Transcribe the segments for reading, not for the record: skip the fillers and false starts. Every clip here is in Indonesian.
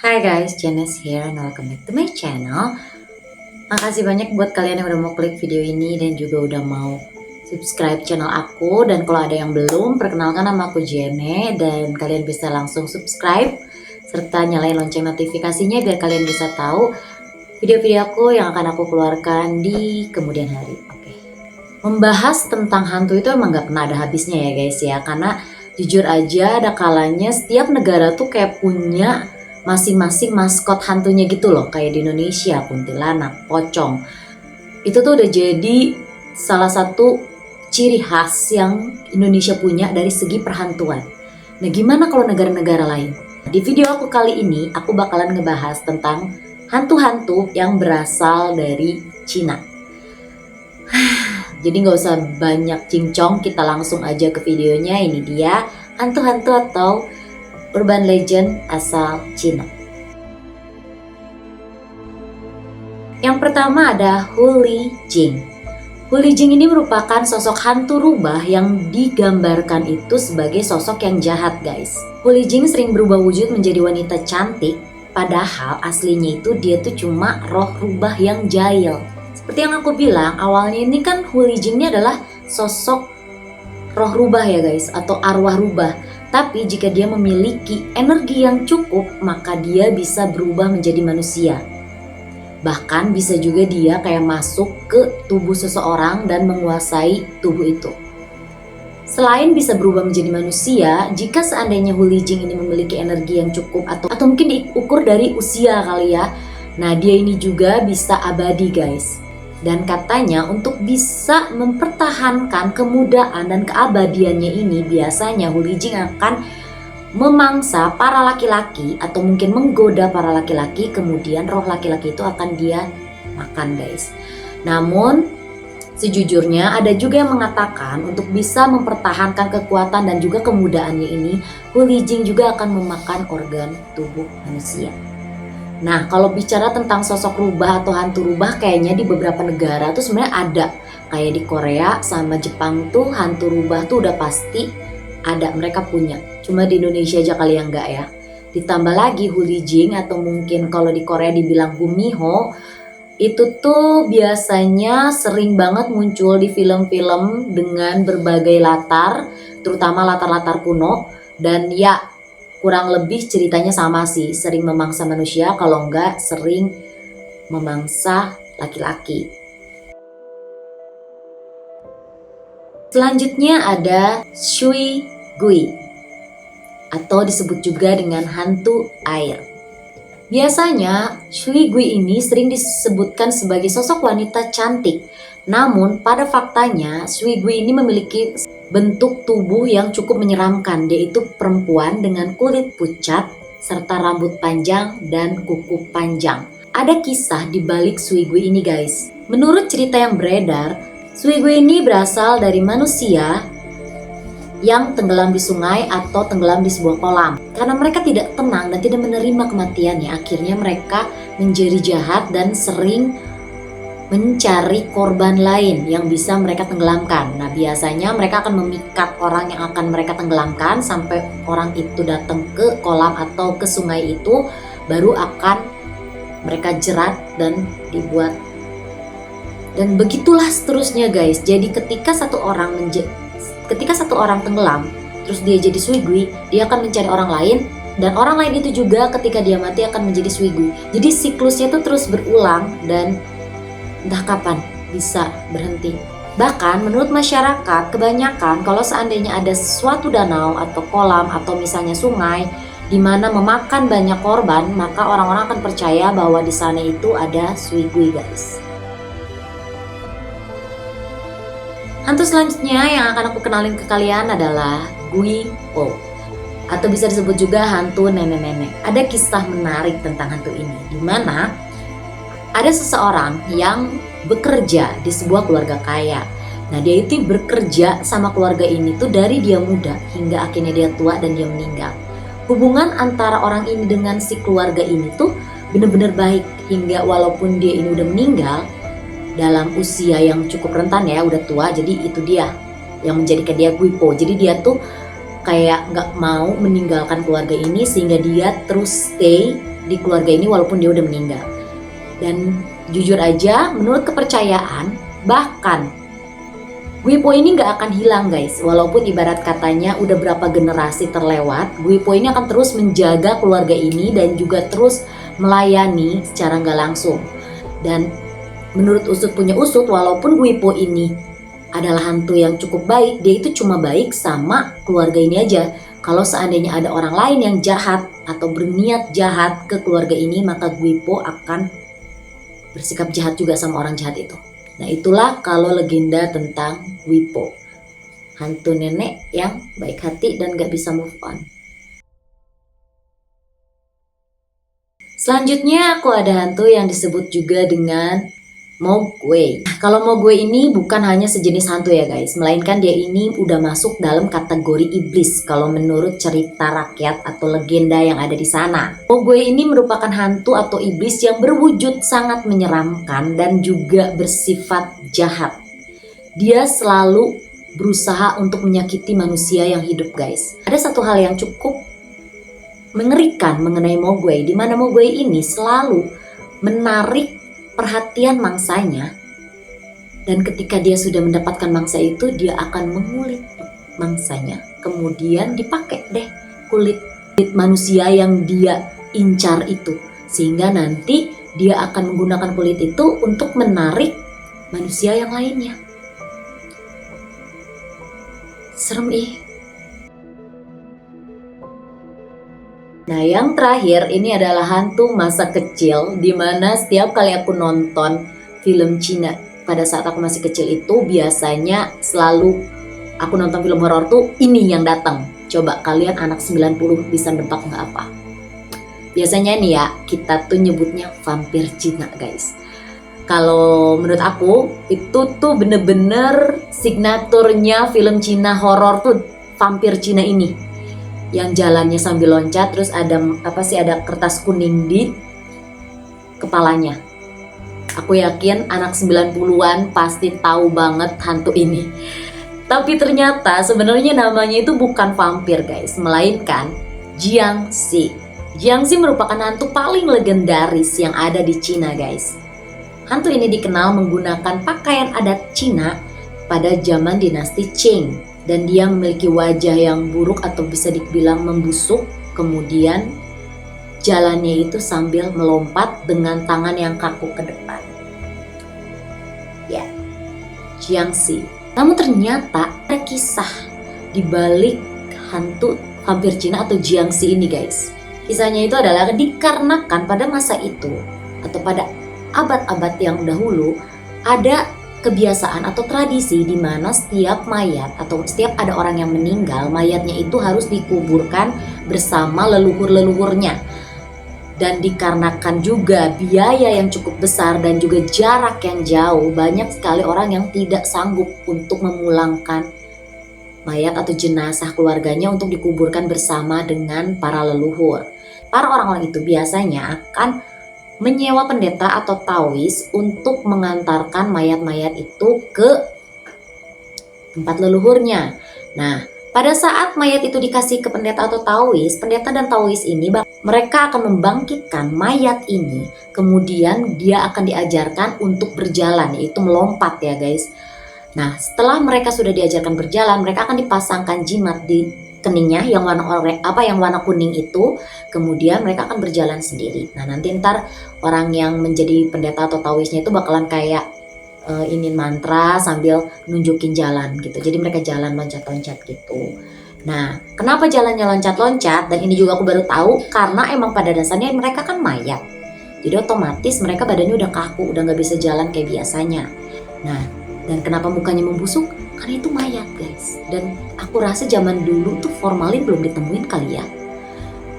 Hai guys, Janice here and welcome back to my channel. Makasih banyak buat kalian yang udah mau klik video ini dan juga udah mau subscribe channel aku. Dan kalau ada yang belum, perkenalkan nama aku Jene dan kalian bisa langsung subscribe serta nyalain lonceng notifikasinya biar kalian bisa tahu video-video aku yang akan aku keluarkan di kemudian hari. Oke. Membahas tentang hantu itu emang gak pernah ada habisnya ya guys ya, karena jujur aja ada kalanya setiap negara tuh kayak punya masing-masing maskot hantunya gitu loh. Kayak di Indonesia, kuntilanak, pocong. Itu tuh udah jadi salah satu ciri khas yang Indonesia punya dari segi perhantuan. Nah gimana kalau negara-negara lain? Di video aku kali ini aku bakalan ngebahas tentang hantu-hantu yang berasal dari Cina. Jadi gak usah banyak cincong, kita langsung aja ke videonya. Ini dia hantu-hantu atau urban legend asal Cina. Yang pertama ada Hu Li Jing. Hu Li Jing ini merupakan sosok hantu rubah yang digambarkan itu sebagai sosok yang jahat guys. Hu Li Jing sering berubah wujud menjadi wanita cantik, padahal aslinya itu dia tuh cuma roh rubah yang jahil. Seperti yang aku bilang, awalnya ini kan Hu Li Jing ini adalah sosok roh rubah ya guys, atau arwah rubah. Tapi jika dia memiliki energi yang cukup, maka dia bisa berubah menjadi manusia. Bahkan bisa juga dia kayak masuk ke tubuh seseorang dan menguasai tubuh itu. Selain bisa berubah menjadi manusia, jika seandainya Hu Li Jing ini memiliki energi yang cukup atau mungkin diukur dari usia kali ya. Nah dia ini juga bisa abadi guys. Dan katanya untuk bisa mempertahankan kemudaan dan keabadiannya ini biasanya Hu Li Jing akan memangsa para laki-laki atau mungkin menggoda para laki-laki, kemudian roh laki-laki itu akan dia makan guys. Namun sejujurnya ada juga yang mengatakan untuk bisa mempertahankan kekuatan dan juga kemudaannya ini Hu Li Jing juga akan memakan organ tubuh manusia. Nah kalau bicara tentang sosok rubah atau hantu rubah, kayaknya di beberapa negara tuh sebenarnya ada. Kayak di Korea sama Jepang tuh hantu rubah tuh udah pasti ada, mereka punya. Cuma di Indonesia aja kali yang enggak ya. Ditambah lagi Hu Li Jing atau mungkin kalau di Korea dibilang Gumiho, itu tuh biasanya sering banget muncul di film-film dengan berbagai latar, terutama latar-latar kuno. Dan ya kurang lebih ceritanya sama sih, sering memangsa manusia, kalau enggak sering memangsa laki-laki. Selanjutnya ada Shui Gui atau disebut juga dengan hantu air. Biasanya Shui Gui ini sering disebutkan sebagai sosok wanita cantik. Namun pada faktanya Shui Gui ini memiliki bentuk tubuh yang cukup menyeramkan. Dia itu perempuan dengan kulit pucat serta rambut panjang dan kuku panjang. Ada kisah di balik Shui Gui ini guys. Menurut cerita yang beredar, Shui Gui ini berasal dari manusia yang tenggelam di sungai atau tenggelam di sebuah kolam. Karena mereka tidak tenang dan tidak menerima kematiannya, akhirnya mereka menjadi jahat dan sering mencari korban lain yang bisa mereka tenggelamkan. Nah biasanya mereka akan memikat orang yang akan mereka tenggelamkan sampai orang itu datang ke kolam atau ke sungai itu, baru akan mereka jerat dan dibuat. Dan begitulah seterusnya guys. Jadi ketika satu orang tenggelam, terus dia jadi Shui Gui, dia akan mencari orang lain, dan orang lain itu juga ketika dia mati akan menjadi Shui Gui. Jadi siklusnya itu terus berulang dan entah kapan bisa berhenti. Bahkan menurut masyarakat kebanyakan kalau seandainya ada suatu danau atau kolam atau misalnya sungai di mana memakan banyak korban, maka orang-orang akan percaya bahwa di sana itu ada Shui Gui guys. Hantu selanjutnya yang akan aku kenalin ke kalian adalah Gui Po, atau bisa disebut juga hantu nenek-nenek. Ada kisah menarik tentang hantu ini, di mana ada seseorang yang bekerja di sebuah keluarga kaya. Nah dia itu bekerja sama keluarga ini tuh dari dia muda hingga akhirnya dia tua dan dia meninggal. Hubungan antara orang ini dengan si keluarga ini tuh benar-benar baik, hingga walaupun dia ini udah meninggal dalam usia yang cukup rentan ya, udah tua, jadi itu dia yang menjadikan dia Gui Po. Jadi dia tuh kayak nggak mau meninggalkan keluarga ini, sehingga dia terus stay di keluarga ini walaupun dia udah meninggal. Dan jujur aja, menurut kepercayaan, bahkan Guipo ini nggak akan hilang guys. Walaupun ibarat katanya udah berapa generasi terlewat, Guipo ini akan terus menjaga keluarga ini dan juga terus melayani secara nggak langsung. Dan menurut usut punya usut, walaupun Guipo ini adalah hantu yang cukup baik, dia itu cuma baik sama keluarga ini aja. Kalau seandainya ada orang lain yang jahat atau berniat jahat ke keluarga ini, maka Guipo akan bersikap jahat juga sama orang jahat itu. Nah, itulah kalau legenda tentang Guipo, hantu nenek yang baik hati dan gak bisa move on. Selanjutnya aku ada hantu yang disebut juga dengan Mogwai. Kalau Mogwai ini bukan hanya sejenis hantu ya guys, melainkan dia ini udah masuk dalam kategori iblis kalau menurut cerita rakyat atau legenda yang ada di sana. Mogwai ini merupakan hantu atau iblis yang berwujud sangat menyeramkan dan juga bersifat jahat. Dia selalu berusaha untuk menyakiti manusia yang hidup guys. Ada satu hal yang cukup mengerikan mengenai Mogwai, di mana Mogwai ini selalu menarik perhatian mangsanya, dan ketika dia sudah mendapatkan mangsa itu, dia akan mengulik mangsanya, kemudian dipakai deh kulit manusia yang dia incar itu, sehingga nanti dia akan menggunakan kulit itu untuk menarik manusia yang lainnya. Serem ih. Nah, yang terakhir ini adalah hantu masa kecil, dimana setiap kali aku nonton film Cina pada saat aku masih kecil itu, biasanya selalu aku nonton film horor tuh ini yang datang. Coba kalian anak 90 bisa nebak nggak apa? Biasanya nih ya, kita tuh nyebutnya vampir Cina guys. Kalau menurut aku itu tuh bener-bener signaturnya film Cina horor tuh vampir Cina ini. Yang jalannya sambil loncat, terus ada ada kertas kuning di kepalanya. Aku yakin anak 90-an pasti tahu banget hantu ini. Tapi ternyata sebenarnya namanya itu bukan vampir guys, melainkan Jiangxi. Jiangxi merupakan hantu paling legendaris yang ada di Cina guys. Hantu ini dikenal menggunakan pakaian adat Cina pada zaman dinasti Qing. Dan dia memiliki wajah yang buruk atau bisa dibilang membusuk. Kemudian jalannya itu sambil melompat dengan tangan yang kaku ke depan. Ya, Jiangxi. Namun ternyata ada kisah di balik hantu vampir Cina atau Jiangxi ini guys. Kisahnya itu adalah dikarenakan pada masa itu atau pada abad-abad yang dahulu ada kebiasaan atau tradisi di mana setiap mayat atau setiap ada orang yang meninggal, mayatnya itu harus dikuburkan bersama leluhur-leluhurnya. Dan dikarenakan juga biaya yang cukup besar dan juga jarak yang jauh, banyak sekali orang yang tidak sanggup untuk memulangkan mayat atau jenazah keluarganya untuk dikuburkan bersama dengan para leluhur. Para orang-orang itu biasanya akan menyewa pendeta atau tawis untuk mengantarkan mayat-mayat itu ke tempat leluhurnya. Nah, pada saat mayat itu dikasih ke pendeta atau tawis, pendeta dan tawis ini mereka akan membangkitkan mayat ini, kemudian dia akan diajarkan untuk berjalan, yaitu melompat ya guys. Nah, setelah mereka sudah diajarkan berjalan, mereka akan dipasangkan jimat di keningnya yang warna kuning itu, kemudian mereka akan berjalan sendiri. Nah, nanti ntar orang yang menjadi pendeta atau tawisnya itu bakalan kayak ini mantra sambil nunjukin jalan gitu. Jadi mereka jalan loncat-loncat gitu. Nah, kenapa jalannya loncat-loncat? Dan ini juga aku baru tahu karena emang pada dasarnya mereka kan mayat. Jadi otomatis mereka badannya udah kaku, udah nggak bisa jalan kayak biasanya. Nah, dan kenapa mukanya membusuk? Karena itu mayat guys. Dan aku rasa zaman dulu tuh formalin belum ditemuin kali ya.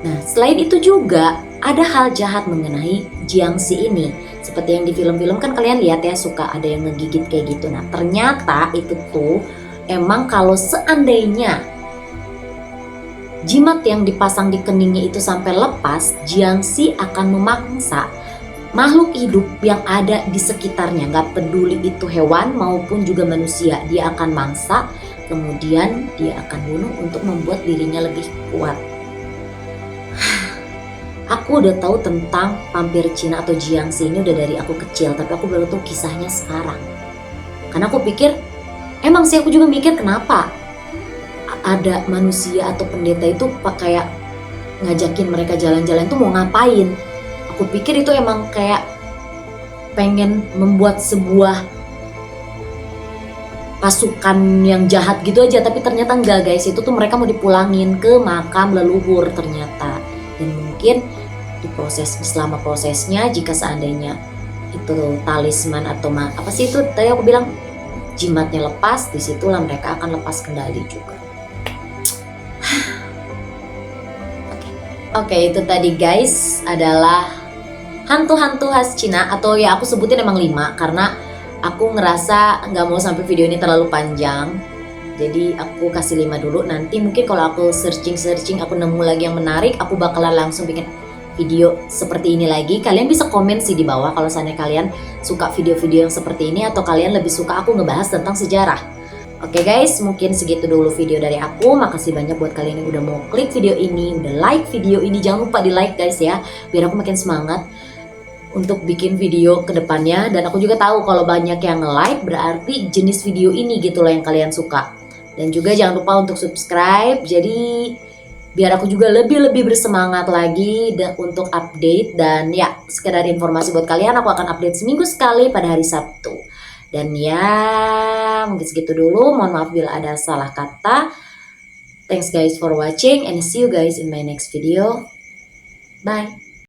Nah, selain itu juga ada hal jahat mengenai Jiangxi ini. Seperti yang di film-film kan kalian lihat ya, suka ada yang ngegigit kayak gitu. Nah, ternyata itu tuh emang kalau seandainya jimat yang dipasang di keningnya itu sampai lepas, Jiangxi akan memangsa makhluk hidup yang ada di sekitarnya, nggak peduli itu hewan maupun juga manusia, dia akan mangsa, kemudian dia akan bunuh untuk membuat dirinya lebih kuat. Aku udah tahu tentang vampir Cina atau Jiangxi ini udah dari aku kecil, tapi aku baru tahu kisahnya sekarang. Karena aku pikir, emang sih aku juga mikir kenapa ada manusia atau pendeta itu kayak ngajakin mereka jalan-jalan tuh mau ngapain. Aku pikir itu emang kayak pengen membuat sebuah pasukan yang jahat gitu aja, tapi ternyata enggak guys, itu tuh mereka mau dipulangin ke makam leluhur ternyata. Dan mungkin selama prosesnya, jika seandainya itu talisman atau apa sih itu tadi aku bilang, jimatnya lepas, disitulah mereka akan lepas kendali juga. Oke, itu tadi guys adalah hantu-hantu khas Cina, atau ya aku sebutin emang 5 karena aku ngerasa nggak mau sampai video ini terlalu panjang. Jadi aku kasih 5 dulu, nanti mungkin kalau aku searching aku nemu lagi yang menarik, aku bakalan langsung bikin video seperti ini lagi. Kalian bisa komen sih di bawah kalau seandainya kalian suka video-video yang seperti ini atau kalian lebih suka aku ngebahas tentang sejarah. Oke guys, mungkin segitu dulu video dari aku. Makasih banyak buat kalian yang udah mau klik video ini, udah like video ini. Jangan lupa di like guys ya, biar aku makin semangat untuk bikin video ke depannya. Dan aku juga tahu kalau banyak yang like berarti jenis video ini gitu loh yang kalian suka. Dan juga jangan lupa untuk subscribe, jadi biar aku juga lebih bersemangat lagi untuk update. Dan ya, sekedar informasi buat kalian, aku akan update seminggu sekali pada hari Sabtu. Dan ya, mungkin segitu dulu. Mohon maaf bila ada salah kata. Thanks guys for watching and see you guys in my next video. Bye.